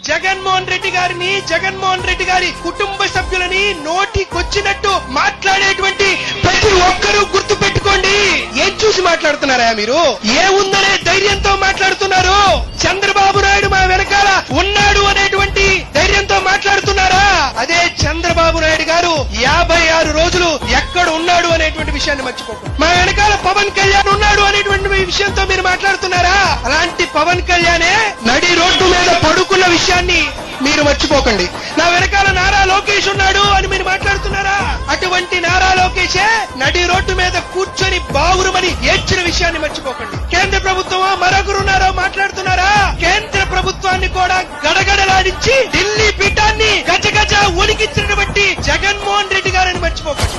జగన్మోహన్ రెడ్డి గారి కుటుంబ సభ్యులని నోటికొచ్చినట్టు మాట్లాడేటువంటి ప్రతి ఒక్కరూ గుర్తు పెట్టుకోండి. ఏం చూసి మాట్లాడుతున్నారా మీరు? ఏముందనే ధైర్యంతో మాట్లాడుతున్నారు? చంద్రబాబు నాయుడు మా వెనకాల ఉన్నాడు అనేటువంటి ధైర్యంతో మాట్లాడుతున్నారా? అదే చంద్రబాబు నాయుడు గారు 56 రోజులు ఎక్కడ ఉన్నాడు అనేటువంటి విషయాన్ని మర్చిపోకండి. మా వెనకాల పవన్ కళ్యాణ్ ఉన్నాడు అనేటువంటి విషయంతో మీరు మాట్లాడుతున్నారా? అలాంటి పవన్ కళ్యాణే నడి రోడ్డు మీద పడుకున్న విషయాన్ని మీరు మర్చిపోకండి. నా వెనకాల నారా లోకేష్ ఉన్నాడు అని మీరు మాట్లాడుతున్నారా? అటువంటి నారా లోకేషే నడి రోడ్డు మీద కూర్చొని బావురుమని ఏడ్చిన విషయాన్ని మర్చిపోకండి. కేంద్ర ప్రభుత్వమో మరొకరున్నారో మాట్లాడుతున్నారా? కేంద్ర ప్రభుత్వాన్ని కూడా గడగడలాడించి ఢిల్లీ పీఠాన్ని గజగజ ఉనికించినటువంటి జగన్మోహన్ రెడ్డి గారని మర్చిపోకండి.